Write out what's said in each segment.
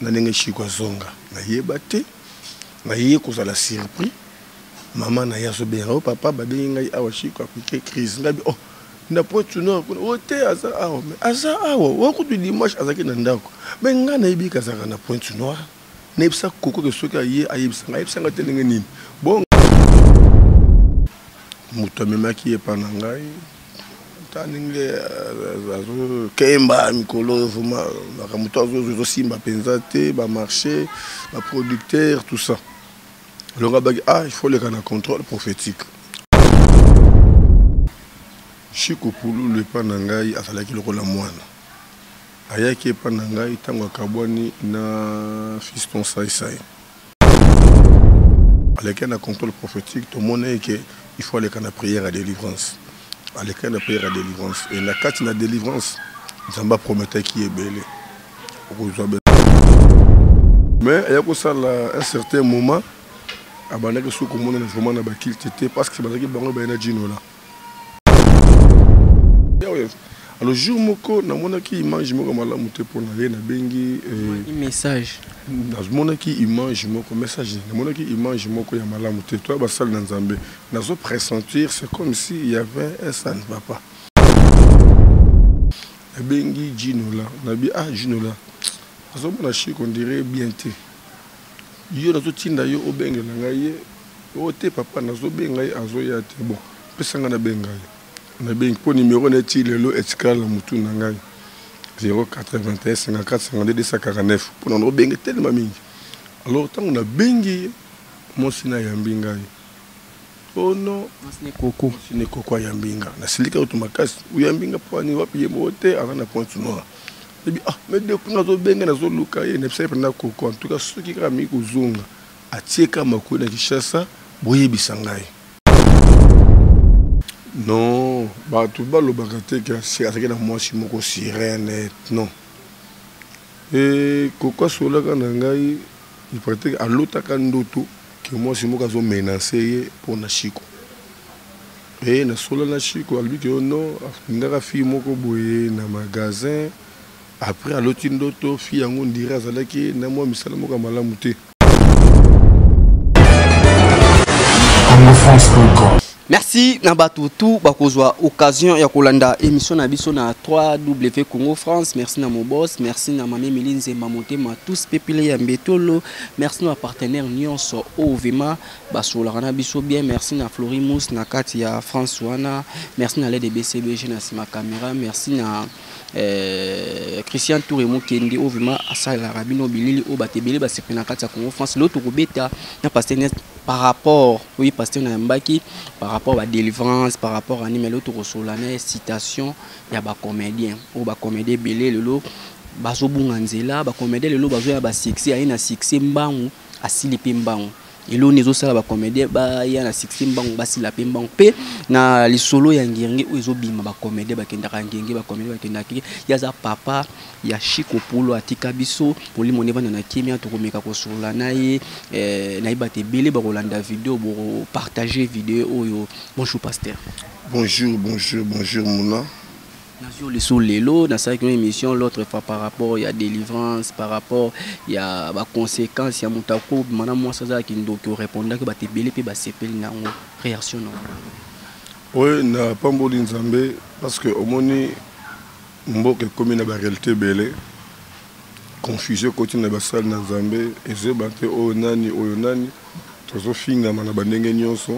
nanenge chiko zonga na yebate na yé kozala surpris maman na yaso bien o papa ba benga awa chiko appliquer crise ngabi oh na Pointe Nord o te aza awa mais aza awa o ko du dimanche azaki na ndako mais nga na yebi kazaka na Pointe Nord na yebisa koko ke soki aye ayebisa nga telenge nini bon muto memaki epa na ngai taningle kemba mikolo vraiment bakamuto azo simba penza te ba marché ba producteur tout ça alors il faut le contrôle prophétique Chiko Poulou le pa na ngai azalaki lokola mwana ayaki epa na ngai tango akabwani na fiston sai avec un contrôle prophétique tout le monde est que il faut aller la prière à délivrance avec la prière à délivrance et la carte la délivrance Zamba promettait qui est belé mais il y a que ça un certain moment abandonné que ce que monde vraiment na bakil tete parce que c'est bazaki bango ba na jino là alors jour moko na mona ki image moko malamu te pour na bengi message na mona ki image moko message na mona ki image moko ya malamu te toi basal na Nzambe nazo pressentir c'est comme si il y avait un ça ne va pas bengi jino là na bi jino là azo mona chi qu'on dirait bien te yo nazo tinda yo obenge na ngai o te papa nazo benga azo ya te bon pesanga na benga na bengi pour numéro neti lelo etikala mutu na ngai 081 54 52 249 pour na bengi tellement mingi alors tant on a bengi mon sina yambi ngai oh non sine koko yambinga na silika otumakasi uyambinga pwani wapi yemote ana Pointe Nord mais depuis nazo benga nazo luka ye nepsa prendre koko en tout cas ceux qui kami kuzunga atieka makuna kishasa boye bisangai non bah tout bas le bagate que c'est avec la moi si moko sirène non et koko sola kana ngai il pratique à l'autre kandoto que moi si moko zo menacer pour na chiko et na sola na chiko lui que non ngaka fi moko boye na magasin après à l'autre ndoto fi yango ndira azalaki na moi misala moko malamu te Merci Nabatutu bakozwa occasion ya kolanda émission na biso na 3W Congo France. Merci na mon boss, merci na mami Milinze Mamotema tous peuple ya Mbetolo, merci na partenaire nyonso ovema basola na biso bien, merci na Florimous na kati ya François, merci na l'aide de BCBG na sima caméra, merci na Christian Touremo Kendi ovema asala rabino bilili o batebele basepena kati ya Congo France l'autre robeta na partenaire par rapport oui pasteur na mbaki par rapport à la délivrance par rapport à animal autre solane citation ya ba comédien ou ba comédien belé lelo bazo bunganzela ba comédien lelo bazo ya ba succès aina succès mbangu asili pe mbangu elo nezo sala ba comédien ba ya na succès mbangu basila pe mbangu pe na lisolo ya ngenge ezo bima ba comédien ba kendaka ngenge ba comédien ba kendaki ya za papa ya Chiko Poulou atika biso poli moneva na kimia to komeka ko sola naye na ibate belé ba kolanda vidéo bo partager vidéo oyo bonjour pasteur bonjour Mouna Nazio les sous lelo dans cette émission l'autre fois par rapport il y a délivrance par rapport il y a ba conséquences il y a mutako mana moi ça qui ndoko répondre que ba te belé pe ba sepeli na réaction non oui na pamboli Nzambe parce que au moni mboke comme na ba réalité belé confusion continue na ba salle na Nzambe ezebate o nani tozo finga mana bandenge nyonso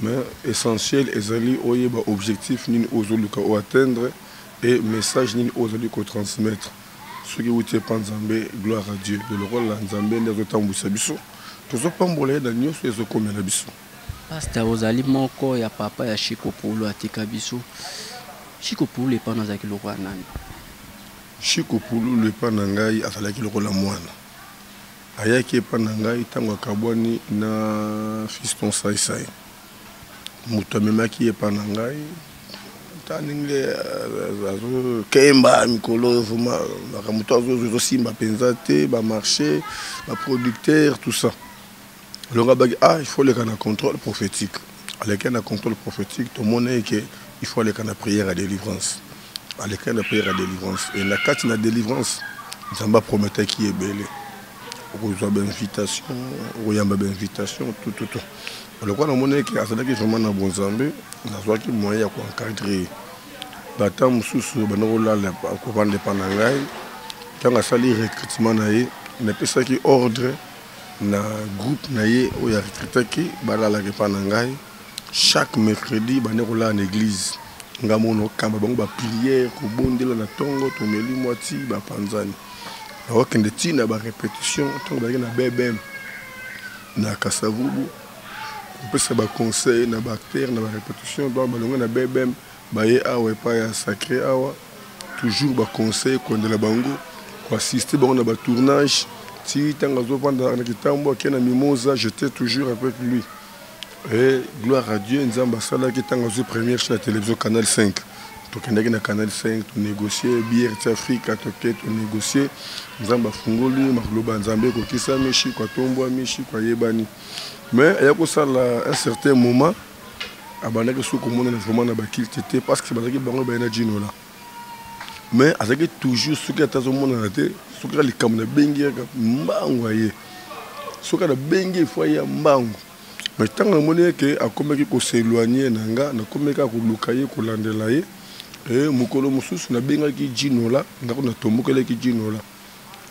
mais essentiel ezali oyeba objectif nini ozoluka o atteindre et message nini ozali ko transmettre ce qui vous pas Nzambe gloire à Dieu de le rôle Nzambe ndezo tambousa biso tozo pambola na nyonso ezo komela biso pasteur ozali moko ya papa ya Chiko Poulou atika biso Chiko Poulou le pana za kiloko nani Chiko Poulou le pana ngai azalaki lokola mwana ayaki epa na ngai tango akabwani na fiston sai muto memaki epa na ngai taningle kemba mikolo vraiment bakamuto azo simba penza te ba marché ba producteur tout ça alors il faut le contrôle prophétique avec un contrôle prophétique tout le monde est que il faut aller la prière à délivrance avec la prière à délivrance et la carte la délivrance Zamba promettait qui est belé okozwa bainvitation okoyamba bainvitation tout lokwa namoni eke azalaki vraiment na bonzambe nazwaki moyen ya koencadre bata mosusu banda kolala kovanda epa na ngai ntango asali recrutement na ye napesaki ordre na groupe na ye oyo arecrutaki balalaka epa na ngai chaque mercredi banda kolala na église nga mono okamba bango bapriere kobondela na ntongo tomeli mwati bapanzani naokende ntina barépétition ntango bazalaki na bbm na kasavubu kopesa baconseil na baacteur na barépétition donc balonga na bbm baye awa epai ya sacré awa toujours baconseil kondela bango koassiste bango na batournage ti ntango azovanda na kitambo ake na mimosa j'étais toujours avec lui et gloire à Dieu nzambe asalaki ntango azwi première chaîne ya télévision canal 5 tokendaki na canal 5 tonégocie bière ti afrika toke tonégocie nzambe afungoli makoloba nzambe ekokisami shikwa atombwami shikwa ayebani mais aya kosala un certain moment abandaki soki komonana vraiment na bakilte te parce que bazalaki bango baye na jinola mais azalaki toujours soki ata azomonana te soki likambo na bengi yaka mbangu aye soki ana bengi ifo aya mbangu mais ntango namoni eke akomaki koseloigne na nga nakomaki koluka ye kolandela ye e mokolo mosusu nabengaki jinola ngako natombokelaki jinola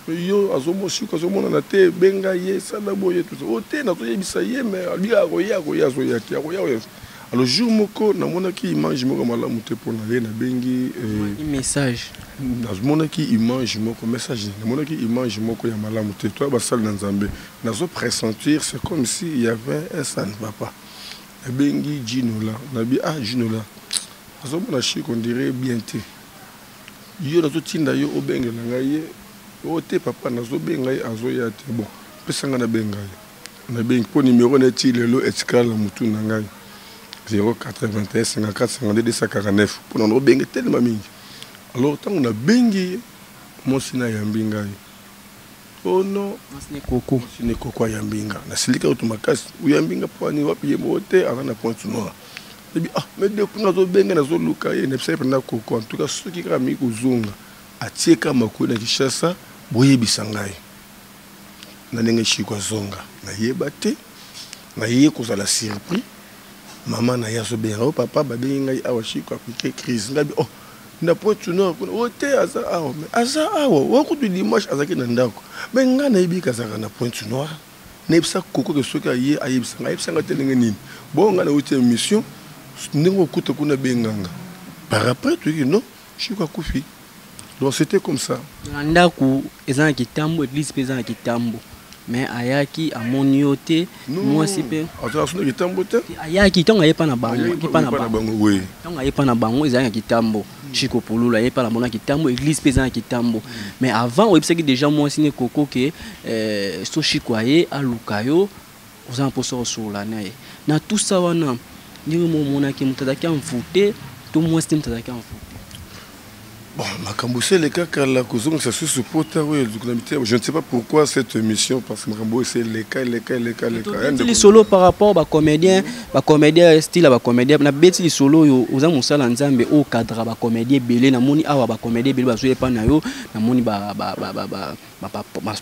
yo azomosika azomonana te benga ye sala boye tusa o te nazoyebisa ye mais ali akoya azoya te akoya alors jour moko namonaki image moko malamu te mpona ye nabengi message namonaki image moko message namonaki image moko ya malamu te toi basali na nzambe nazo pressentir c'est comme si il y avait un ça ne va pas nabengi jinola nabi jinola azomona chic on dirait bien te yo nazotinda yo obengela ngai ye o te papa nazobenga ye azoya te bon pesanga nabenga ye nabengi mpo numéro neti lelo etikala mutu na ngai 081 54 52 249 mpona nobenge telema mingi alors ntango nabengi mwasi na yambi ngai oh non mwasi koko ayambi nga nasilika oto makasi uyambi nga pwani wapi ye mo te aza na pointe noire nabi mais depuis nazobenge nazoluka ye nepesaki mpena koko en tout cas soki kaka mingi kozonga atieka makoi na Kinshasa boyebisa ngai na ndenge shiko azonga nayeba te naye kozala surpris maman na yaso benga o papa babengi ngai awa shiko apike crise ngabi na pointe nord o te aza awa mais aza awa wakutu dimanche azaki na ndako mais nga nayebi kazaka na pointe nord nayebisa koko ke soki aye ayebisa ngai ayebisa ngai te ndenge nini bon nga na uti mission ndenge okuta kuna benganga par après tu dis non shiko akufi donc c'était comme ça ndako eza na kitambo église pe eza na kitambo mais ayaki amoni yo te mwasi mpe azala kitambo te ayaki ntango ayepa na bango ntango ayepa na bango ezalaki na kitambo chiko polula ayepa na bango na kitambo église mpe eza na kitambo mais avant oyebisaki déjà mwasi ne koko ke so chiko aye aluka yo oza na mposa osola na ye na tout ça wana ndenge momonaki moto azalaki amfute to mwasi te moto azalaki amfute. Bon, je ne sais pas pourquoi cette émission, parce que c'est les cas. Les solos par rapport aux comédiens style à comédien, na beti les solos aux amusala nzambe au cadre ba comédien belé na moni awa ba comédien belé ba jouer pas na yo na moni ba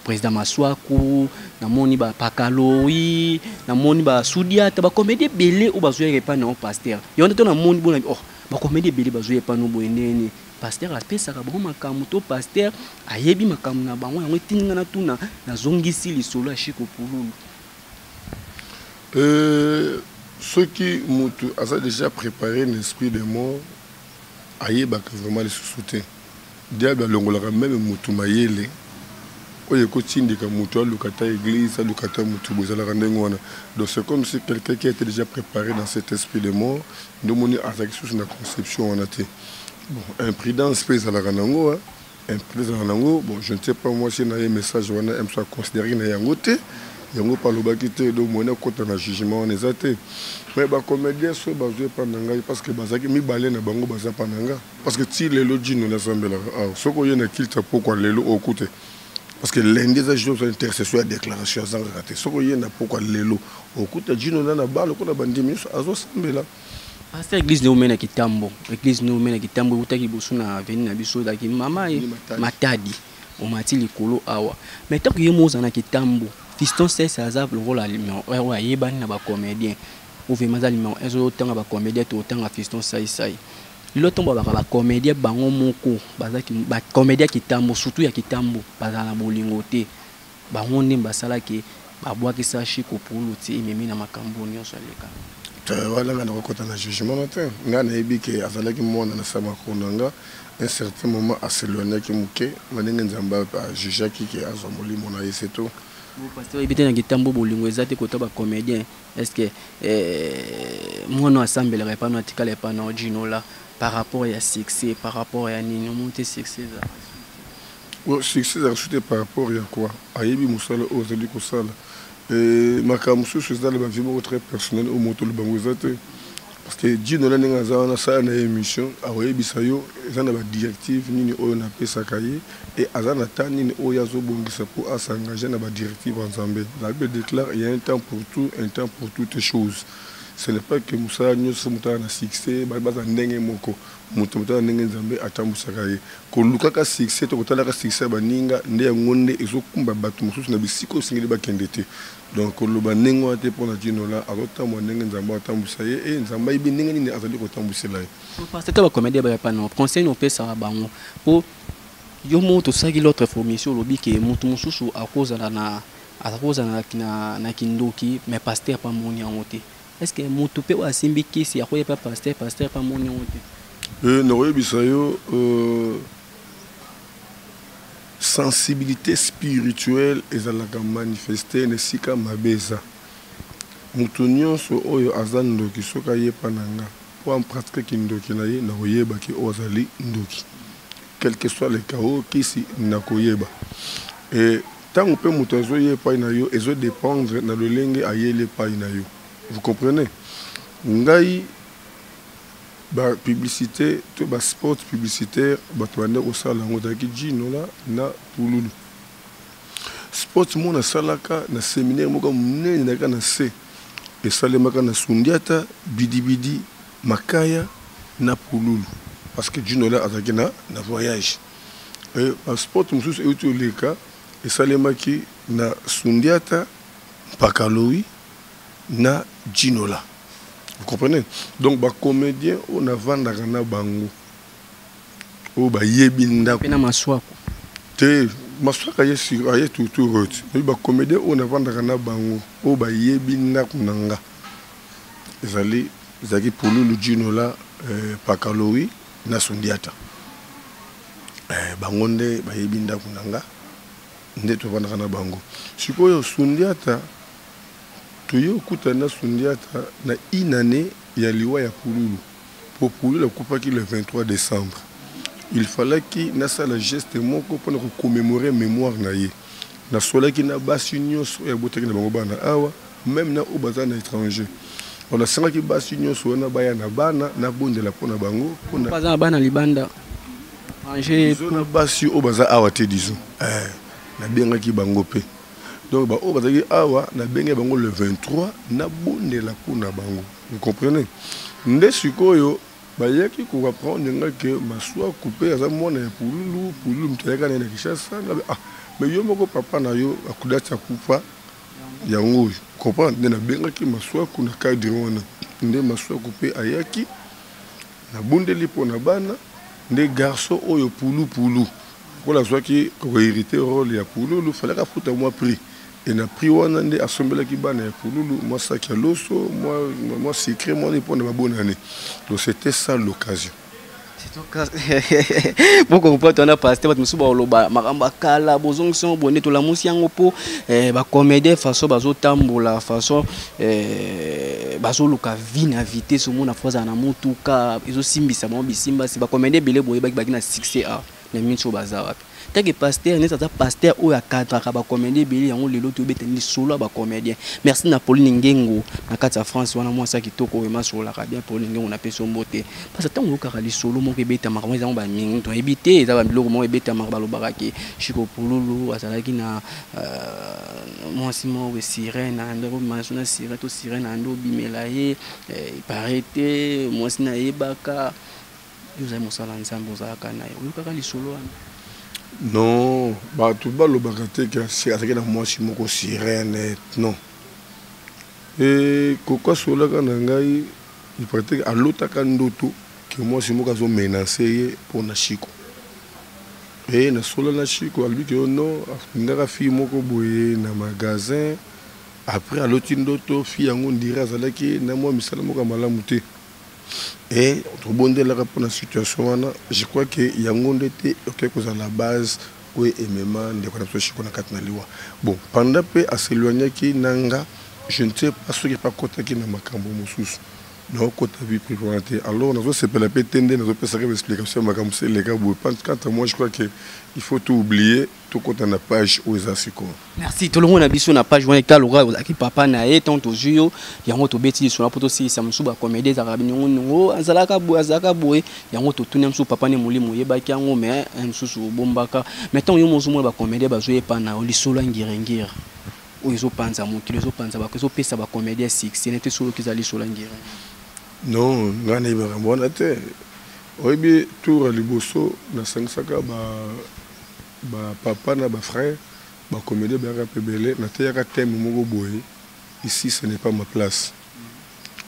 président Maswaku na moni ba Pakaloi na moni ba Soudia ta ba comédien belé ou ba jouer pas na pasteur. Yo on na moni bon ba comédien belé ba jouer pas no boendeni pasteur apesaka bango makambo to pasteur ayebi makambo na bango yango etinga na tuna na zongisi lisolo ya Chiko Pululu. Ceux qui ont déjà préparé l'esprit de mort ayebaka vraiment les sous-soutiens diable alongolaka même mutu mayele oyo ekotindika mutu alukata église alukata mutu bozalaka ndenge wana donc c'est comme si quelqu'un qui a été déjà préparé dans cet esprit de mort ndomoni azalaki susu na conception wana te. Bon, imprudence pèse à la ranango, imprudence à la ranango. Bon, je ne sais pas moi si on a un message on a soit considéré na yangote, yango par le bakité donc on a contre un jugement on est athée. Mais bah comédien soit basé par nanga parce que bazaki mi balé na bango basé par nanga parce que si les logis nous l'assemblée là, ce qu'on y a kilte pourquoi les lots au côté parce que lundi des jours sont intercession à déclaration sans rater. Ce qu'on y a pourquoi les lots au côté jino na balle qu'on a bandi minus azo semble là. Pasteur église no mena kitambo église no mena kitambo utaki bosu na veni na biso daki mama matadi omati likolo awa mais tant que yemoza na kitambo Fiston c'est ça le rôle numéro 1 wa yebani na ba comédien ou vraiment za numéro 1 zo tanga ba comédien to tanga Fiston sai l'autre ba comédien bango moko bazaki ba comédien kitambo surtout ya kitambo bazala bolingo te bango nde basala ke babwaki sa chiko pour l'outil memi na makambo nyonso aleka voilà nga na kokota na jugement matin nga na yebi ke azalaki mwana na sama konanga un certain moment aselonaki muke manenge nzamba jugaki ke azomoli mona yeseto pasteur ebite na kitambo bolingo ezate kota ba comédien est-ce que mwana assemblera pas na tikala pas na Gino là par rapport à succès par rapport à nini monter succès ça succès a reçu par rapport à quoi ayebi musala ozali kosala makambo susu ezala ba vie très personnel au moto le bango ezate parce que Gino là ninga za na sa na émission ayebi sayo ezana ba directive nini oyo na pesa kaye et azana tani ni oyo azobongisa pour s'engager na ba directive ensemble la Bible déclare il y a un temps pour tout un temps pour toutes choses. Ce n'est pas que Moussa nyonso muta na succès baza ndenge moko muta ndenge nzambe atambusaka ye ko lukaka succès to kotala ka succès baninga nde ngonde ezokumba batu mususu na bisiko singeli bakende te donc lo banengo te pour na Gino là azotamba ndenge nzambe atambusa ye et nzambe ibi ndenge nini azali kotambusela ye parce que ba comédien ba pas non conseil no pesa bango po yo moto saki l'autre formation lobi ke mutu mususu akoza na kindoki mais pasteur pas moni en ote. Est-ce que Moutoupe ou Asimbiki, si il n'y a pas pasteur pas mon nom? Sensibilité spirituelle est la manifestée n'est pas mabeza. Moutounion so oyo azando ki soka ye pananga pour en pratiquer kindoki na ye na oyeba ki ozali ndoki. Quel que soit le chaos qui si na koyeba. Et tant on peut moutozo ye pa na yo ezo dépendre na le lenge ayele pa na yo. Vous comprenez? Ngai ba publicité, tout ba spot publicitaire, ba tourner au salon ngotaki Gino là na pululu. Spot mo na salaka na séminaire moko munene na kana se. Et salemaka na Sundiata, bidibidi, makaya na pululu. Parce que Gino là azaki na voyage. Et ba spot mususu eutu leka et salemaki na Sundiata, Pakaloui na Gino là. Vous comprenez? Donc ba comédien on a vendaka na bango. O ba yebinda pena maswako. Te maswaka yesi aye tout route. Mais ba comédien on a vendaka na bango. O ba yebinda kunanga. Ezali pour le Gino là Pakaloui na Sundiata. Bangonde ba yebinda kunanga. Nde to vendaka na bango. Sikoyo Sundiata Toyo kutana Sundiata na inane ya liwa ya Pululu. Pour Pululu coupa qui le 23 décembre. Il fallait qu'il na sa la geste moko pour commémorer mémoire na ye. Na sola qui na basinyo so ya botaki na bango bana awa même na obaza na étranger. On a sanga ki basinyo so na baya na bana na bonde la pona bango pona baza bana libanda. Manger na basi obaza awa te disons. Na benga ki bango pe. Donc bah oh bazaki awa na benge bango le 23 na bonde la pona bango. Vous comprenez? Nde sikoyo ba yaki ko apprendre nga que maswa coupé za mona ya pululu mteleka na Kinshasa mais yo moko papa na yo akudata kufa yango comprendre na benga ki maswa kuna cadre wana nde maswa coupé ayaki na bonde li pona bana nde garçon oyo pulu pour la soit qui ko hérité rôle ya pululu fallait ka futa moi prix. Et na pris wana nde assemblée ki bana ya pululu moi ça qui loso moi secret moi pour na bonne année. Donc c'était ça l'occasion. C'est ton cas. Beaucoup de gens pasteur musu ba loba makamba kala bozongso bonne to la musi yango po ba comédien façon bazo tambola façon bazo luka vina vite so mona foza na mutuka izo simbisa mo bisimba si ba comédien belé boye ba na succès a na mincho baza tant que pasteur n'est pas pasteur ou à cadre ba comédien belé yango lelo to beteni solo ba comédien. Merci na Pauline Ngengo na kata France wana moi ça kitoko vraiment sur la bien Pauline Ngengo na peso mbote parce que tant que kali solo mo ke beta makamo za ba mingi to ebité za ba biloko mo ebeta makalo baraki chiko pululu azalaki na moi simo we sirène ando masuna sirène to sirène ando bimela ye parete moi sina ebaka yo za mosala nsambo za kana yo kaka li solo wana. Non, bah tout bas le bagate que c'est avec la moi si moko sirène non. Et koko sola kana ngai il pratique à l'autre kandoto que moi si moko zo menacer pour na chiko. Et na sola na chiko albi que non ngaka fi moko boye na magasin après à l'autre ndoto fi yango ndira zalaki na moi misala moko malamu te. Et rebondir la rapport à la situation, je crois que yango ndete quelque chose à la base oui et même de quoi qu'on a katnaliwa. Bon, pendant peu à s'éloigner qui nanga, je ne sais pas ce qui est pas côté qui n'a makambo mususu. Non, côté vie privée. Alors, nous c'est pas la peine tendre, nous peut savoir explication makambo c'est les gars. Quand moi je crois que il faut tout oublier, tout côté na page où ils asiko. Merci. Tout le monde a vu sur la page où est Laura, qui papa na et tant au juillet, il y a un autre bêtise sur la poto si ça me souba comme des arabes non azalaka boy, il y a un autre tourner sur papa ne mouli mouye ba ki ngo mais un sous bombaka. Maintenant yo mozumo ba comédie ba jouer pa na oli solo ngirengir. Ils ont pensé à mon qu'ils ont pensé à que pesa ba comédie six, c'était solo qu'ils allaient solo ngirengir. Non, ngane ba mbona te. Oyebi tour liboso na sangsaka ba papa na ba frère ba comédie ba rapebele na te yaka thème moko boye ici ce n'est pas ma place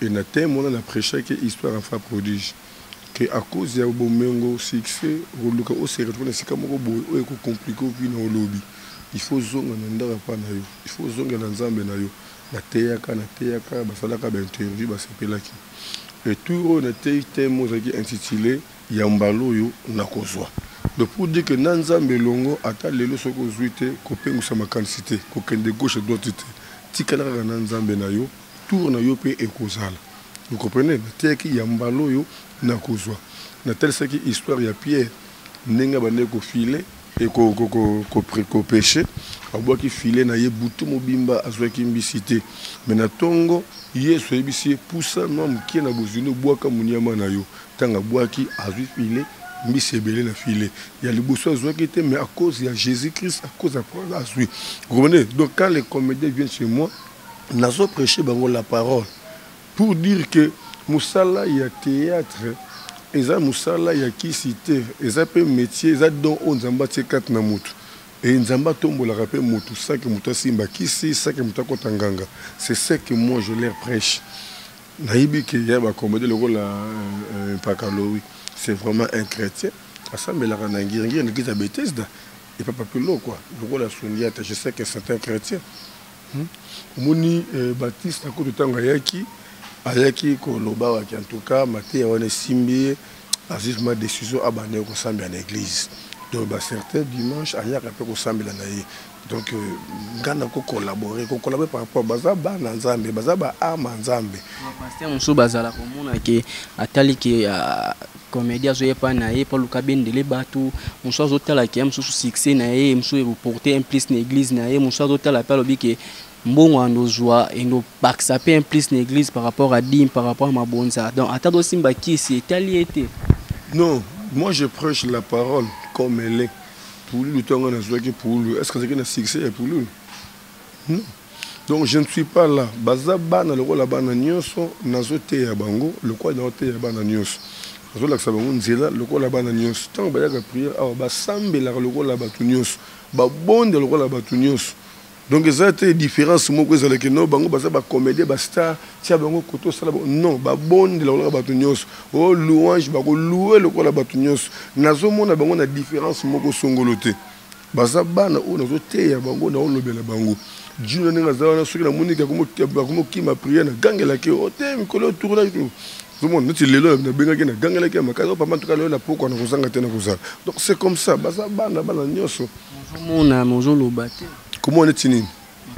et na thème on a prêché que histoire enfant prodige que à cause ya bomengo succès roluka o se retrouver sika moko boye o eko compliqué puis na lobby il faut zonga na ndara pa na yo il faut zonga na nzambe na yo na te yaka ba salaka ba interview ba sepelaki et tout on était thème intitulé Yambalo yo nakozwa. Donc pour dire que Nanzambe Longo ata lelo soko zuite kopengu sa makansité kokende gauche droite tikala Nanzambe na yo tour na yo pe ekozala. Vous comprenez? Teki Yambalo yo nakozwa. Na tel ce qui histoire ya Pierre nenga bande ko filer et ko pêcher aboa ki filer na ye butu mobimba azwa ki mbisité. Mais na tongo yeso ebisi poussa nom ki na bozino boaka munyama na yo tanga boaki azwi filer mbisi ebele na filet. Il y a le boussoir qui était, mais à cause de Jésus-Christ, à cause de la Vous comprenez? Donc quand les comédiens viennent chez moi, nous avons prêché la parole pour dire que Moussala, il y a théâtre, il y a Moussala, il y a qui cité, il y a un métier, il y a don on zamba tsekat na mutu. Et nzamba tombo la rappelle mutu, ça que mutu simba, qui c'est ça que mutu kotanganga. C'est ça que moi je leur prêche. Naïbi que y a ba comédie le rôle Pakalowi. C'est vraiment un chrétien. Et pas plus lourd quoi. Je sais que c'est un chrétien. Mouni Baptiste, à cause de temps, Ayaki, Koloba, en tout cas, Maté, on est simbié, à juste ma décision à banner au samedi en église. Donc, certains dimanches, Ayaki a pu au samedi en église. Donc, Gana ko collaborer par rapport à Bazaba, Nanzambe, Bazaba, Amanzambe. Pasteur Moussou Bazala, comme on a qui a tali qui a comédien zoé pas naé pour le cabine de les bateaux Moussou Zotala qui aime sous succès naé Moussou reporter un plus l'église naé Moussou Zotala appelle au bique bon à nos joies et nos bacs ça peut un plus l'église par rapport à Dim par rapport à ma bonza donc attends aussi Mbaki c'est taliété. Non, moi je prêche la parole comme elle est. Pour lui, le temps on a joué pour lui. Est-ce que c'est un succès pour lui? Non. Donc je ne suis pas là. Bazaba na le rôle là-bas na nyonso nazote ya bango, le quoi dans te ya bana nyonso. Nazo la sabango nzela le rôle là-bas na nyonso. Tant ba ya prière ah ba sambe la le rôle là-bas tu nyonso. Ba bonde le rôle là-bas tu nyonso. Donc ça été différence mo ko ezala que non bango bazaba comédien ba star tia bango koto sala non ba bonde le rôle là-bas tu nyonso. Oh louange ba ko louer le rôle là-bas tu nyonso. Nazo mona bango na différence mo ko songoloté. Bazaba na o nazo te ya bango na o lobela bango. Dieu n'a pas de souci, Monique a qui m'a prié, n'a gagné la queue, oh, t'es, Mikolo, tour là, tout. Tout le monde, nous, il est là, n'a gagné la queue, mais quand on pas tout à l'heure, la peau, qu'on a vous engagé dans vous. Donc, c'est comme ça, Baza, Bana, Bana, Nyoso. Comment on est tenu?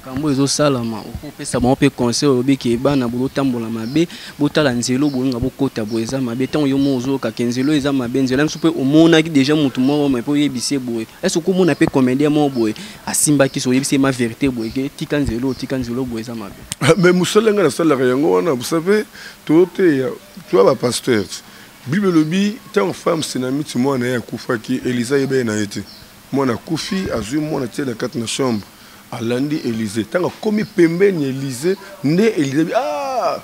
Kambo ezo salama okopesa ba pe conseil obiki bana bolo tambola mabe botala nzelo bolinga bokota boeza mabe tant yo mozo ka kenzelo eza mabe nzelo nso pe omona ki déjà mutu moko mais po yebise boye est-ce que mona pe comédien mo boye asimba ki so yebise ma vérité boye ke tika nzelo boeza mabe mais musolenga na sala yango wana vous savez toi ba pasteur Bible lobi tant femme sinamiti moi na ya kufa ki Elisa yebe na été moi na kufi azui moi na tela quatre na chambre à lundi Élysée. Tant que comme pembeni Élysée, né Élysée. Ah,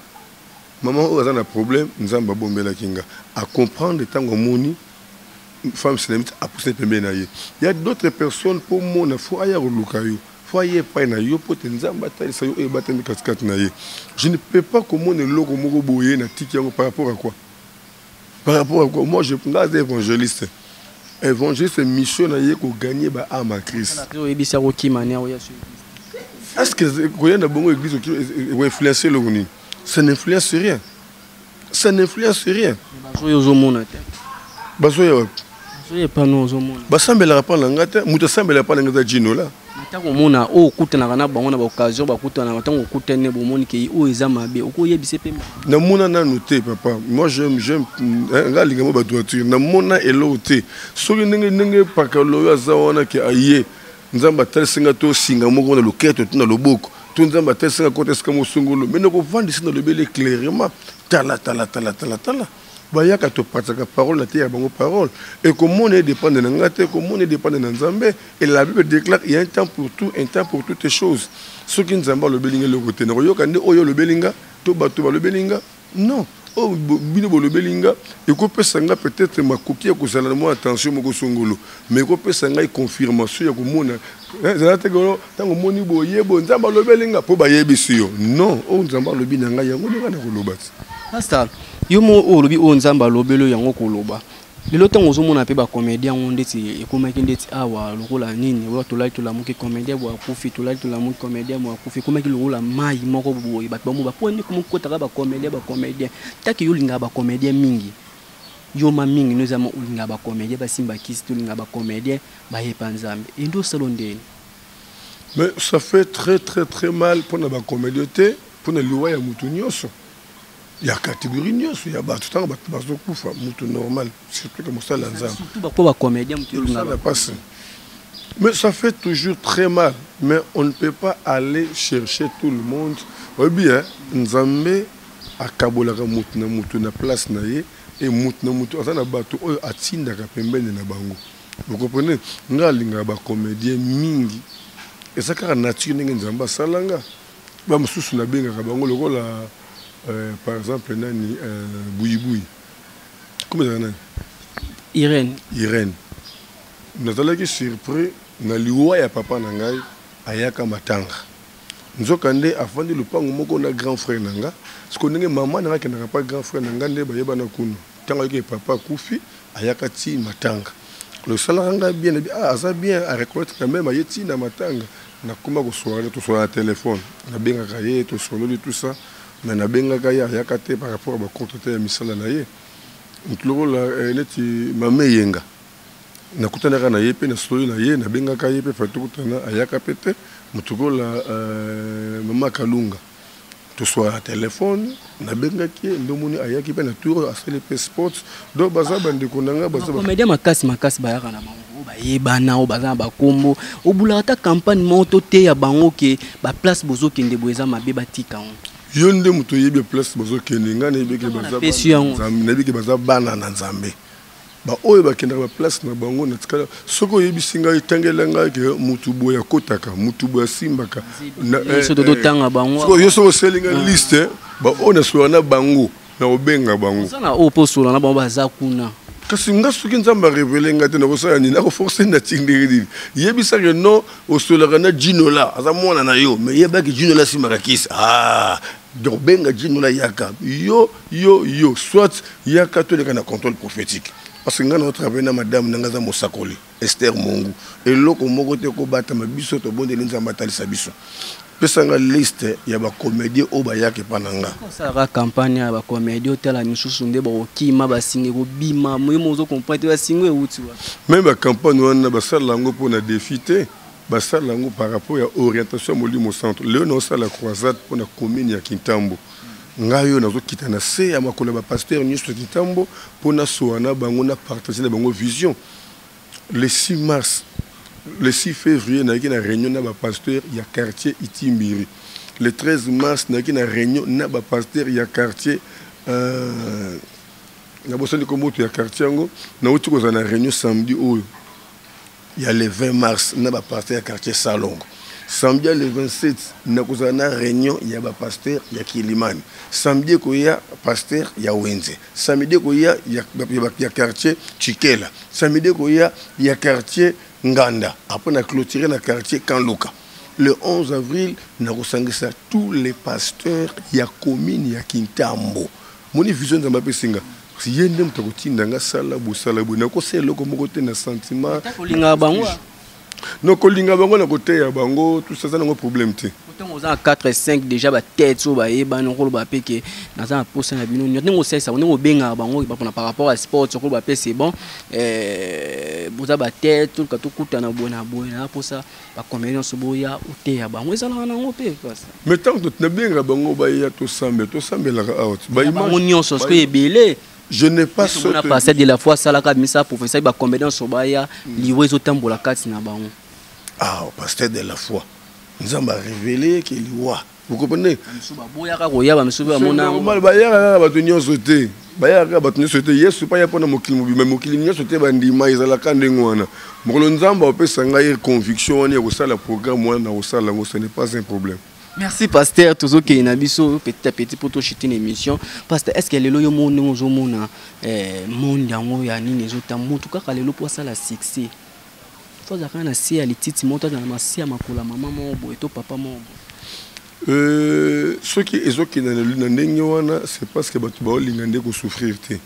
maman, on a un problème. Nous avons bomber la kinga. À comprendre tant que moni, femme sénamite a poussé pembe na ye. Il y a d'autres personnes pour mon faut ailleurs lukayo. Faut ailleurs pas na yo pour tenzamba tali sa yo e batami kaskat na ye. Je ne peux pas comment ne loko moko boye na tiki par rapport à quoi? Par rapport à quoi? Moi je suis un évangéliste. Évangéliste mission na ye ko gagner ba âme à Christ. Est-ce que quand il y a bon église qui va influencer le monde? Ça n'influence rien. Ça n'influence rien. Basambela pa langata, muta sambela pa langata jino la. Tango mona o kutana kana bango na occasion ba kutana tango kutane bo moni ke o ezama be o ko yebise pe na mona na noté papa. Moi j'aime nga lingamo ba toiture na mona elote. Soki ndenge pakalo ya zawana ke aye. Nzamba tel singa to singa moko na loketo tuna loboko. Tu nzamba tel singa kote ska mosungolo. Mais noko vandi sina lebele clairement. Tala. Bayaka to pataka parole na terre bango parole et comme on est dépendant de ngate comme on est dépendant de Nzambe et la Bible déclare il y a un temps pour tout un temps pour toutes les choses ce qui Nzamba le belinga le côté no yo kande oyo le belinga to bato le belinga non oh bino le belinga et ko pesa nga peut-être makoki ya kozala mo attention moko songolo mais ko pesa nga confirmation ya komona zala te golo tango moni boye bo Nzamba le belinga po bayebisi yo non oh Nzamba le binanga yango ndika na kolobati pastor yomo olobi o Nzamba lobelo yango koloba lelo tango ozomona pe ba comédien ondeti ekomaki ndeti awa lokola nini wa tolali tolamuki comédien bo akufi tolali tolamuki comédien bo akufi komaki lokola mai moko boye bato bamu ba poni komo kotaka ba comédien taki yolinga ba comédien mingi yoma mingi nozama olinga ba comédien basimba kisi tolinga ba comédien ba yepa Nzambe endo salondeni. Mais ça fait très mal pour na ba comédien pour na liwa ya mutu nyonso. Il y a catégorie nyonso ya ba tout ba bazo kufa mutu normal surtout comme ça l'Nzambe. Surtout ba ko ba comédien mutu linga ba passe. Mais ça fait toujours très mal mais on ne peut pas aller chercher tout le monde. Oui bien Nzambe akabolaka mutu na place na ye et mutu azana bato oyo atinda ka pembeni na bango. Vous comprenez? Nga linga ba comédien mingi et ça car nature ndenge Nzamba salanga ba mususu na benga ka bango lokola par exemple nani Bouyi comment ça nani Irène nazalaki surpris na liwa ya papa na ngai ayaka matanga nzokande afandi lupango moko na grand frère nanga siko ndenge maman nanga kenaka pa grand frère nanga nde bayeba na kuno tanga yake papa kufi ayaka ti matanga le salanga bien ça bien à reconnaître quand même ayeti na matanga na kuma ko soirée to sur la téléphone na benga kaye to solo tout ça mais na benga kaya yakate par rapport à contrat ya misala na ye ntlo la neti mameyenga na kutana kana ye pe na solo na ye na benga kaya pe fatu kutana ayaka pete mutuko la mama Kalunga to soit téléphone na benga ki ndomoni ayaki pe na tour a faire les sports do baza bande konanga baza comédien makasi bayaka na bango bayebana o baza ba kombo obula ta campagne moto te ya bango ke ba place bozo kende boeza mabe batika on yonde muto yebi place bozo kende ngana yebeke baza bana na Nzambe ba oyo bakenda ba place na bango na tikala soko yebi singa itangela nga ke mutu boya kotaka mutu boya simbaka na so do tanga bango soko yoso selinga liste ba ona so na bango na obenga bango sana oposola na bango baza kuna kasi nga soki Nzamba révéler nga te na kosala nini na ko forcer na tindiri yebi sa que non osola na jinola aza mwana na yo mais yeba ki jinola simbaka kisa dobenga jinola yaka yo soit yaka to le na contrôle prophétique parce que nous travaillons na madame Nangaza Mosakoli Esther Mongu et loko moko te ko bata mabiso to bonde Nzamba talisa biso pesa nga liste ya ba comédien o ba yake pananga ça va campagne ya ba comédien tela misusu nde ba okima ba singe ko bima mo zo comprendre ba singe uti wa même ba campagne wana ba salango pour na défiter ba salango par rapport à orientation molimo centre le no sala croisade pour na commune ya Kintambo ngayo nazo kitana se ya makolo ba pasteur nyusto Kintambo pour na soana bango na partager na bango vision le 6 mars le 6 février na une réunion na ba pasteur ya quartier Itimbiri le 13 mars na une réunion na ba pasteur ya quartier na bosani ko moto ya quartier ngo na uti ko za na réunion samedi oyo il y a le 20 mars na ba pasteur ya quartier Salongo Samedi le 27 nakozana réunion ya ba pasteur ya Kilimani. Samedi koya pasteur ya Wenze. Samedi koya ya quartier Chikela. Samedi koya ya quartier Nganda. Après na clôturer na quartier Kanluka. Le 11 avril nakosangisa tous les pasteurs ya commune ya Kintambo. Moni vision za mapesinga. Si yende mtakotinda nga sala bu nakosela ko moko te na sentiment. Kolinga bango. Non, kolinga bango na côté ya bango, tout ça n'a pas problème té. Autant aux ans 4 et 5 déjà ba tête so ba e ba no ko ba peke na za posa na bino. Nyo ça on ngo benga bango ba par rapport à sport ko ba pe c'est bon. Boza ba tête tout ka to kuta na bona pour ça ba combien so boya uté ya bango ça na ngo pe quoi ça. Mais tant que na benga bango ba ya to sambe la out. Ba image on so ko ebele. Je n'ai pas ce qu'on a passé de la fois ça la misa pour faire ça ba combien so ba ya liwe zo tambola kati na bango. Ah, pasteur de la foi. Nous avons révélé qu'il y a. Vous comprenez? Normal, baya batunyo sauté. Baya batunyo sauté. Yesu pas ya pona mokili mais mokili nyo sauté bandima izala kandengo wana. Mokolo nzamba opesa ngai conviction ni ko sala programme wana na sala ngo ce n'est pas un problème. Merci pasteur toujours que na biso petit à petit pour to chiter une émission. Pasteur est-ce que lelo yo monde ngozo mona monde yango ya nini ezota mutu kaka lelo pour ça la succès. Faut akana si ali titi moto na masia makula mama mobo eto papa mobo. Ceux qui ezoki na ndenge wana c'est parce que batu ba lingande ko souffrir té.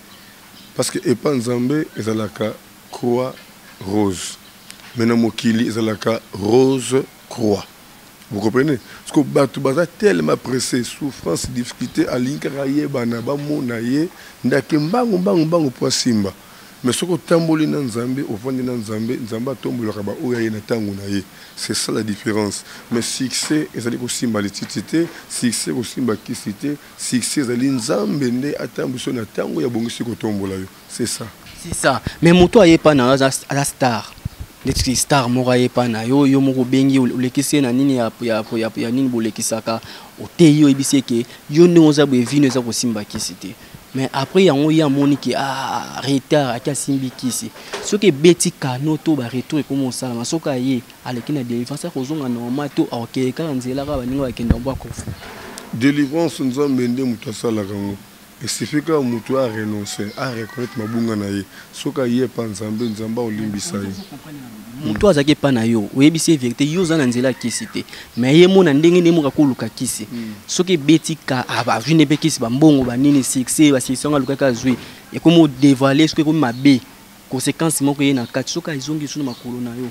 Parce que epa nzambe ezalaka croix rose. Maintenant mokili ezalaka rose croix. Vous comprenez? Parce que batu baza tellement pressé, souffrance, difficulté à linkaraye bana ba monaye ndake mbangu po simba. Mais ce que tamboli na nzambe ofandi na nzambe nzamba tombolaka ba oya na tango na ye. C'est ça la différence. Mais succès ezali ko simba lititité, succès ko simba kisité, succès ezali nzambe nde atambiso na tango ya bongisi ko tombola yo. C'est ça. C'est ça. Mais moto aye pa na la star. Les stars mora ye pa na yo moko bengi olekise na nini ya nini bolekisaka oteyo ebiseke yo ne oza bo vino za ko simba kisité. Mais après il y a moni qui a retard a simbi kisi ce que beti kanoto ba retour comme ça la soka ye aleki na délivrance ko zonga normal to ok ka nzela ka baninga bakenda mbwa ko délivrance nzambe nde muto sala kango et c'est que muto a renoncer a reconnaître mabunga na ye soka ye pa nzamba olimbisa ye muto azaki pa na yo oyebisi vérité yo za na nzela kisité mais ye mona ndenge ne muka koluka kisi soki beti ka aba vine be kisi ba mbongo ba nini succès ba sisonga luka ka zui et comme dévoiler ce que comme mabe conséquence moko ye na kati soka izongi suna makolo na yo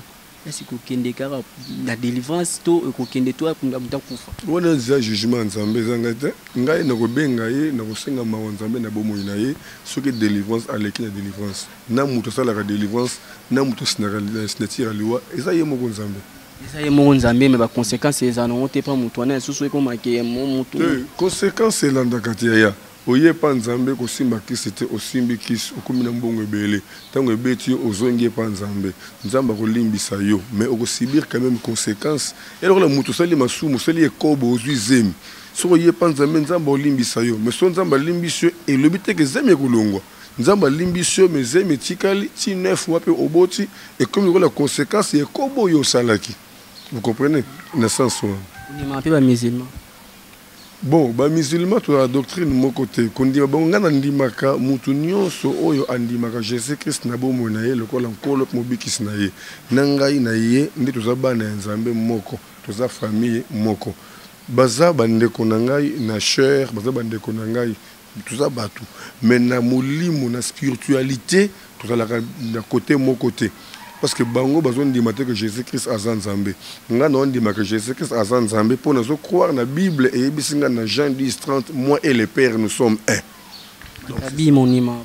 est-ce que kende kara la délivrance to ko kende to akunda mutakufa wana za jugement nzambe zanga te ngai na ko benga ye na ko senga ma nzambe na bomo na ye soki délivrance aleki na délivrance na muto sala ka délivrance na muto sinatira liwa eza ye moko nzambe eza ye moko nzambe mais ba conséquences eza non te pas muto na susu ko make mo muto conséquences elanda katia oye pa nzambe ko simba kisite osimbi kis okumina mbongo ebele tango ebeti ozongi pa nzambe nzamba ko limbisa yo mais oko subir quand même conséquences et alors la muto sali masumu sali ekobo ozui zemi soko ye pa nzambe nzamba olimbisa yo mais so nzamba limbisyo et le but que zemi ekolongwa nzamba limbisyo mais zemi tikali ti 9 mois pe oboti et comme la conséquence ekobo yo salaki vous comprenez na sens on est mappé ba musulman. Bon, ba musulman to la doctrine mon côté kondima bonga na ndimaka mutu nyonso oyo andimaka Jésus Christ na bomo na ye lokola nkolo mobikisi na ye nangai na ye ndi toza bana ya nzambe moko toza famille moko baza bandeko na ngai na chair baza bandeko na ngai toza batu mais na molimo na spiritualité toza la na côté mon côté. Parce que bango bazon dimate que Jésus-Christ a Nzambe. Nga non dima que Jésus-Christ a Nzambe pour nous croire na Bible et bisinga na Jean 10:30 moi et le Père nous sommes un. Donc bi mon imam.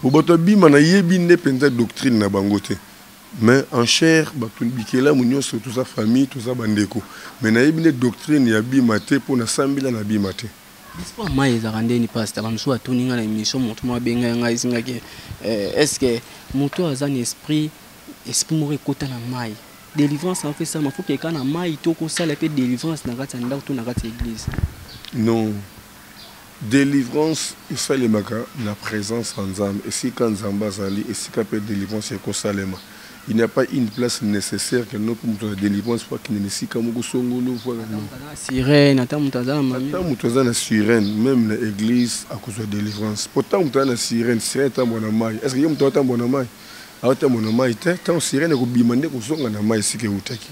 Boboto bi mana yebi ne penza doctrine na bangote. Mais en chair batul bikela munyo sur toute sa famille tout ça bandeko. Mais na yebi ne doctrine ya bi maté pour na sambila na bi maté. N'est-ce pas mai ezarande ni pasteur bamso atoninga na émission moto mo benga nga isinga ke est-ce que moto azan esprit moko ekota na mai délivrance en fait ça ma faut que kana mai to ko sala pe délivrance na kati ndako to na kati église non délivrance il fait le maka na présence en nzambe et si quand nzamba zali et si ka pe délivrance ko salema il n'y a pas une place nécessaire que nous pour la délivrance pour qu'il ne s'y comme songolo voilà sirène attends mutazama na sirène même l'église à cause de délivrance pourtant mutana sirène tant bon mai est-ce que yom tant bon mai autant bon mai tant sirène ko bimande ko songa na mai sike utaki.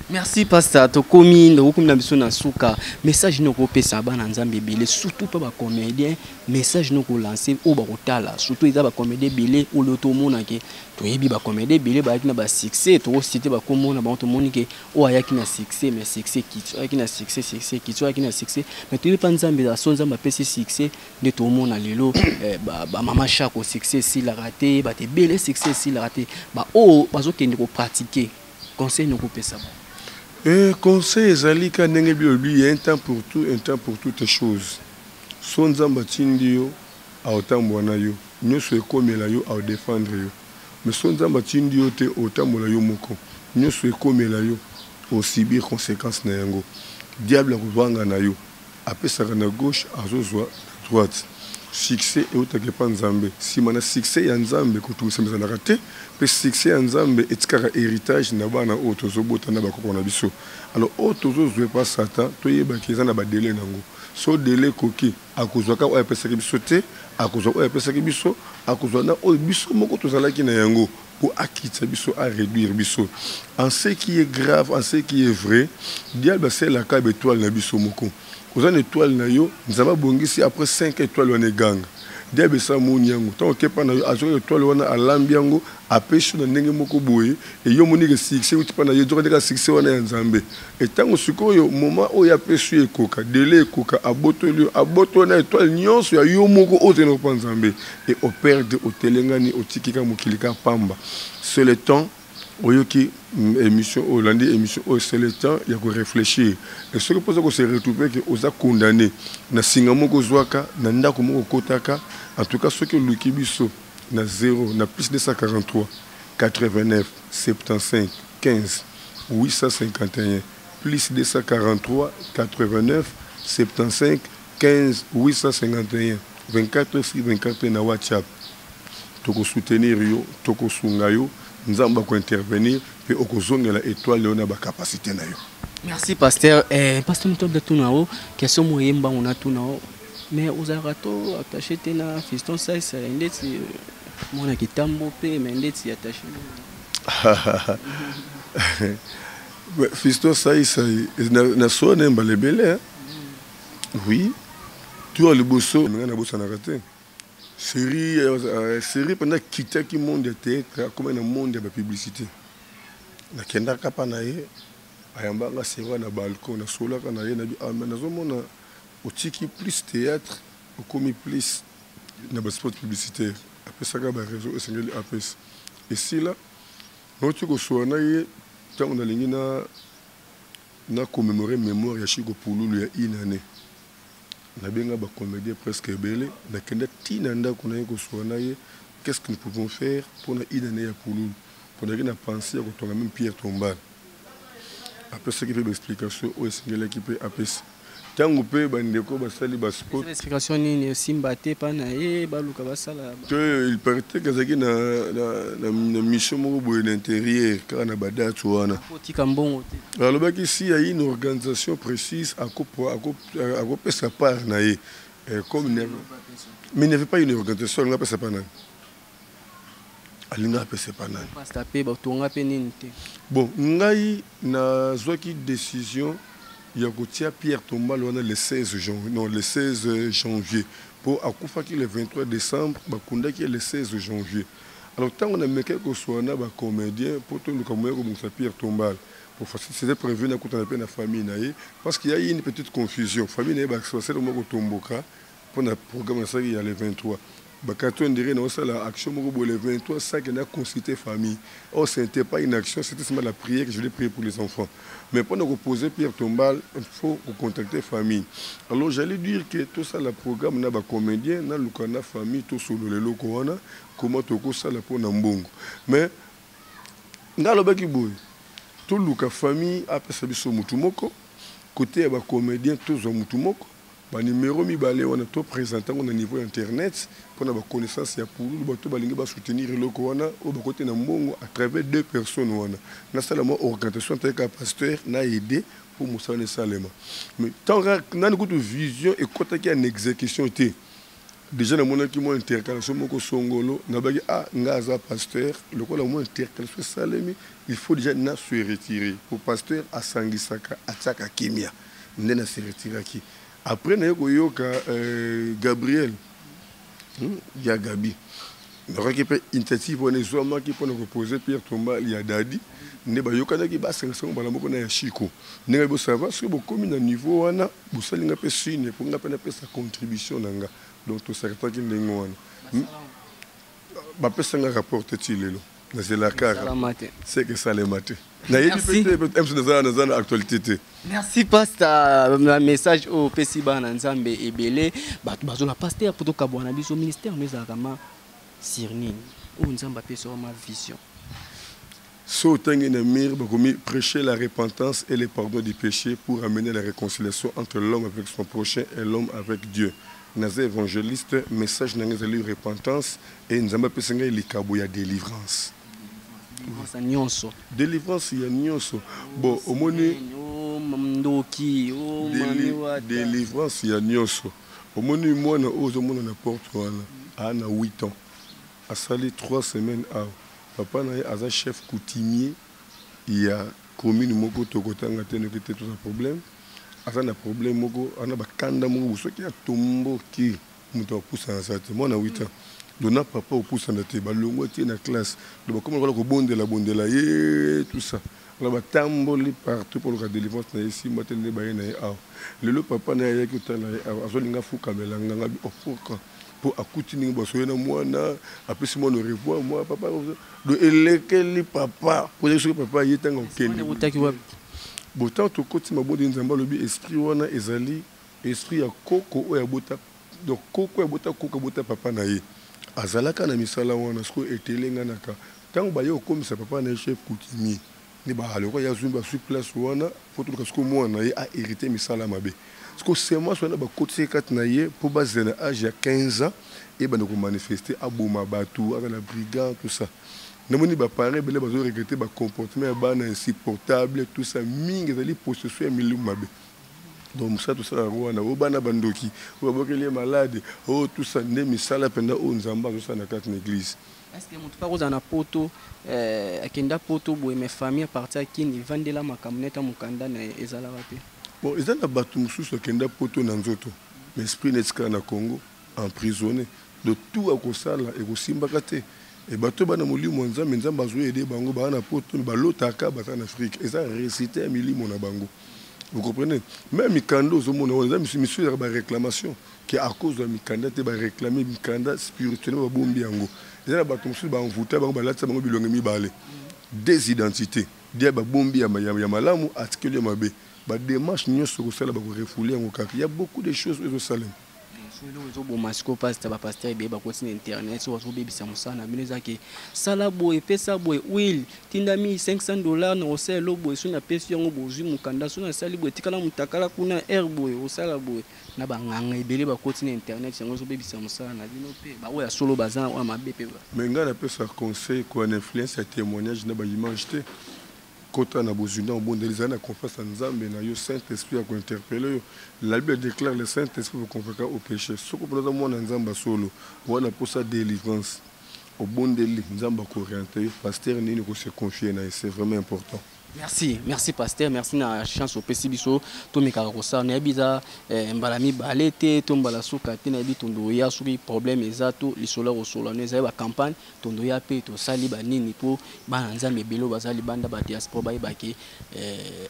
Merci pasteur tokomi ndoko na biso na suka message noko pesa bana nzambe belé surtout pas ba comédien message noko lancer o ba kotala surtout eza ba comédien belé o le to mona ke to yebi ba comédien belé ba na ba succès to cité ba komona ba to monike o ayaki na succès mais succès qui ayaki na succès qui ayaki na succès mais to yebi nzambe da sonza ba pesi succès de to mona lelo ba mama chako succès si la raté ba te belé succès si la raté ba o bazo kende ko pratiquer conseil noko pesa ba. Et conseil ezalika ndenge bilobi un temps pour tout un temps pour toutes choses so nzamba tindi yo aotambwana yo nyonso ekomela yo aodefendre yo mais so nzamba tindi yo te otambola yo moko nyonso ekomela yo osibir conséquence na yango diable akozwanga na yo apesaka na gauche azozwa na droite succès eutaki pa nzambe nsima na succès ya nzambe kotukisamizanaka te mpe succès ya nzambe etikaka héritage na bana oyo tozobota na bakoko na biso alors oyo tozozwa epa satan toyebaki eza na badele nango so dele ekoki akozwaka oyo apesaki biso te akozwa oyo apesaki biso akozwa na oyo biso moko tozalaki na yango po akitisa biso aréduire biso en ce qui est grave en ce qui est vrai diable asalaka baétoile na biso moko aux une étoile na yo nous avons bongisi après 5 étoiles on est gang diable ça monyango tant que pas na yo azoko étoile wana alambiango apesho na ndenge moko boye et yo moni que succès uti pa na yo zoko ndeka succès wana ya nzambe et tango sikoyo moment oyo apesho ekoka délai ekoka aboto na étoile nyonso ya yo moko oteno pa nzambe et operde otelengani otikika mokilika pamba c'est le temps oyoki émission Hollande émission c'est le temps il y a que réfléchir et ce que pose que se retrouver que oza condamné na singa moko zwaka na ndako moko kotaka en tout cas ce que luki biso na 0 na plus 243 89 75 15 851 plus 243 89 75 15 851 24 sur 24 na WhatsApp toko soutenir yo toko sunga yo nzamba ko intervenir et okozongela étoile leona ba capacité na yo. Merci pasteur pasteur mtob de tunao question moyemba on a tunao mais aux arato attaché tena fiston ça ça ndeti mona kitambo pe mais ndeti attaché fiston ça na sone mbalebele oui tu as le bosso ngana bossa na raté série pendant quitter qui monde de théâtre comme un monde de publicité na kenda kapa na ye ayamba nga série na balcon na sola kana ye na bi amena zomona otiki plus théâtre okomi plus na ba spot publicitaire après ça ga ba réseau esengeli apes et si là noti ko soana ye tant on a lingi na commémorer mémoire ya Chico Pululu ya une année na benga ba comédien presque belé na kenda tina ndako na yeko soana ye qu'est-ce que nous pouvons faire pour na une année ya Pululu pour na penser à ko même Pierre Tombal après ce qui fait l'explication au single équipe apes tango pe bandeko basali ba sport explication ni simba te pa na ye baluka basala il paraît que zaki na mission moko boye l'intérieur car na badatu wana potika mbongo te alors baki si il y a une organisation précise à pesa part na ye comme mais il n'y avait pas une organisation nga pesa pa na alinga pesa pa na pasteur pe ba tonga pe nini te bon ngai na zwaki décision il y a Pierre Tombal le 16 janvier, non, le 16 janvier. Pour Akoufa qui le 23 décembre, Bakunda qui est le 16 janvier. Alors, tant on a mis quelques soins, on a comédien, pour tout le monde, comme Pierre Tombal. Pour c'était prévu dans la famille, parce qu'il y a eu une petite confusion. La famille n'est pas c'est le mot Tomboka, pour le programme, il y a le 23. Quand on dirait que l'action le 23, ça qui a consulté famille. Or, ce n'était pas une action, c'était seulement la prière que je voulais prier pour les enfants. Mais pour nous reposer Pierre Tombal, il faut contacter famille. Alors, j'allais dire que tout ça, le programme, n'a pas comédien, n'a pas famille, tout sur le loco, comment tout ça, la pour Nambongo. Mais, n'a pas qui bouille. Tout le famille a passé sur Moutumoko, côté comédien, tout sur Moutumoko. ba numéro mibale wana to présentant au niveau internet pour na ba connaissance ya pour bato balingi ba soutenir eloko wana o ba côté na mbongo à travers deux personnes wana na salama organisation avec pasteur na aider pour Moussane Salema mais tant na une vision et côté qui en exécution était déjà na mona ki mo intercalation moko songolo na ba ngaza pasteur le quoi la mo intercalation Salemi il faut déjà na se retirer pour pasteur à Sangisaka ataka kimia ndena se retirer qui après na yoka Gabriel il y a Gabi donc qui peut initiative on est seulement qui peut nous proposer Pierre Tomba il y a Dadi ne ba yoka ki ba selection ba moko na Chico ne ba savoir ce que bo comme na niveau wana bo salinga pe signe pour ngapena pe sa contribution nanga donc tout ça pas qui ndingo wana ba pe sanga rapporter tilelo na c'est la car c'est que ça les maté na yedi peut-être na actualité. Merci pasteur le message au Pesiba na Nzambe ebele bato bazo la pasteur pour to kabwana biso ministère nous akama sirnine ou Nzamba pe sur ma vision so tangi na mir bakomi prêcher la repentance et le pardon du péché pour amener la réconciliation entre l'homme avec son prochain et l'homme avec Dieu. Naza évangéliste message na ngezali repentance et Nzamba pe senga likabo ya délivrance. Délivrance ya nyonso bon omoni ndoki délivrance ya nyonso omoni mwana ozo mona na porte wana ana 8 ans a sali 3 semaines a papa na aza chef coutumier ya commune moko tokotanga tene kete tout un problème aza na problème moko ana bakanda moko soki ya tombo ki muto poussa na sate mwana 8 ans dona papa au poussa na te balongo tie na classe donc comme on ko bondela ye tout ça on va tamboli partout pour la délivrance na ici matin ne ba na a le papa na ya ki tala azolinga fuka melanga ngabi opoka pour akutini ba soyena mwana apesi moi le revoir moi papa do elekeli papa pour que papa yetanga okende botan to koti mabodi nzamba lobi esprit wana ezali esprit ya koko oya bota donc koko ya bota papa na ye azalaka na misala wana sko etelenga naka tango ba yo komisa papa na chef coutumier ni ba aloko ya zumba sur place wana faut que sko mwana ye a hérité misala mabe sko sema so na ba koti kat na ye pour baser na âge ya 15 ans et ba ko manifester aboma batu avec la brigade tout ça namoni ba parents bele bazo regretter ba comportement ba na insupportable tout ça mingi ezali possession ya milieu mabe. Donc ça tout ça wana obana bandoki obokeli malade oh tout ça ne misala penda o nzamba zo ça na carte l'église. Est-ce que mutu pas na poto akenda poto boye mes famille partir kini vandela makamneta mukanda na ezala wapi? Bon ezala batu mususu akenda poto na nzoto mais esprit netka na Congo emprisonné de tout akosala et kosimbaka te et bato bana molimo nzambe nzamba zo aider bango bana poto balotaka bata en Afrique eza réciter milimo na bango. Vous comprenez? Même Mikanda, on a monsieur la réclamation qui à cause de Mikanda, tu vas réclamer Mikanda spirituellement bombi ango. Et là, tu vas envoûter, tu vas lancer bango bilongi balé. Des identités, dia ba bombi ya malamu article ya mabe. Ba démarche nyo sur ça là ba refouler ango kaki. Il y a beaucoup de choses au Salem. Zo bo masiko pasteur ba pasteur be ba continue internet so zo bebisa musana bineza ke sala boy pesa boy will tinda $500 na oselo boy so na pesi yango bozu mukanda so na sali boy tikala mutakala kuna air boy osala boy na banganga ebele ba continue internet yango zo bebisa musana bino pe ba oya solo bazana wa mabepe ba menga na pesa conseil ko en influence ya témoignage na ba image te kota na bozuna au monde les années confiance en Nzambe na yo Saint-Esprit a interpellé la Bible déclare le Saint-Esprit vous convoquer au péché ce que pour moi Nzamba solo voilà pour sa délivrance au bon délit Nzamba ko orienter pasteur nini ko se confier na c'est vraiment important. Merci pasteur, merci na chance au pesibiso to mikakosa na biza mbalami balete to mbala suka te na bitondo ya suki problème ezato lisola osola neza ba campagne tondo ya pe to sali ba nini po ba Nzambe belo bazali banda ba diaspora ba ibaki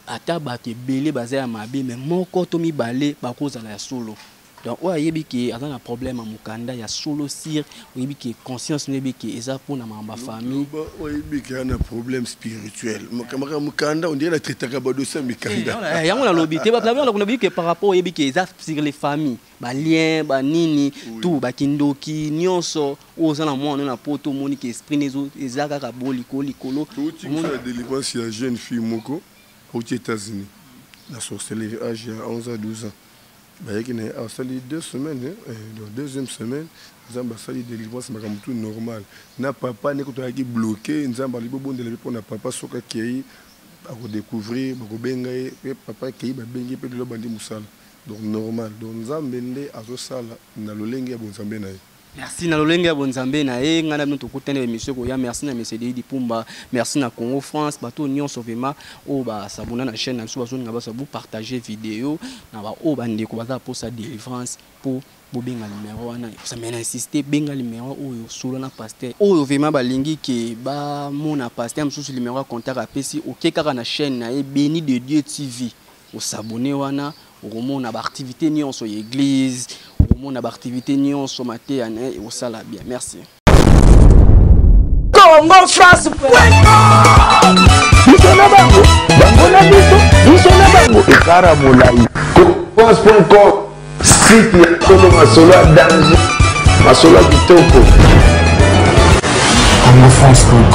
ata ba te belé bazaya mabe mais moko to mi balé ba kozala ya solo. Donc ouais yebi ki azana problème à mukanda ya solo sir yebi ki conscience yebi ki eza pour na mamba famille yebi ki ana problème spirituel mukanda on dirait la traitaka ba dossier mukanda yango na lobité ba la on a dit que par rapport yebi ki eza sur les familles ba lien ba nini tout ba kindoki nyonso ozana mwana na poto moni ki esprit nezo ezaka ka boliko likolo mon délivrance ya jeune fille moko aux États-Unis la sorcellerie âge 11 à 12 ans. bayaki na asali 2 semaines donc deuxième semaine nzambe asali délivrance makambo tout normal na papa ndeko toyaki bloqué nzambe ali bobondela mpe mpona papa soki akei bakodécouvrir bakobenga ye mpe papa akei babengi mpe lelo bandi mosala donc normal donc nzambe nde azosala na lolenge ya bonzambe na ye. Merci na lolenge ya bonzambe na ye ngana bino tokutana émission ko ya merci na monsieur Dedi Pumba merci na Congo France bato nyonso vraiment o ba sabona na chaîne na biso bazo nga baso partager vidéo na ba o bande ko baza pour sa délivrance pour bobenga numéro wana ça mena insister benga numéro oyo solo na pasteur oyo vraiment balingi ke ba mona pasteur msusu numéro ya contact apesi okeka na chaîne na ye Béni de Dieu TV o s'abonner wana okomona ba activité nyonso ya église mon activité nyonso somate ane au sala bien merci Congo France France.com site ya solo masolo ya danger masolo ya kitoko Congo France.com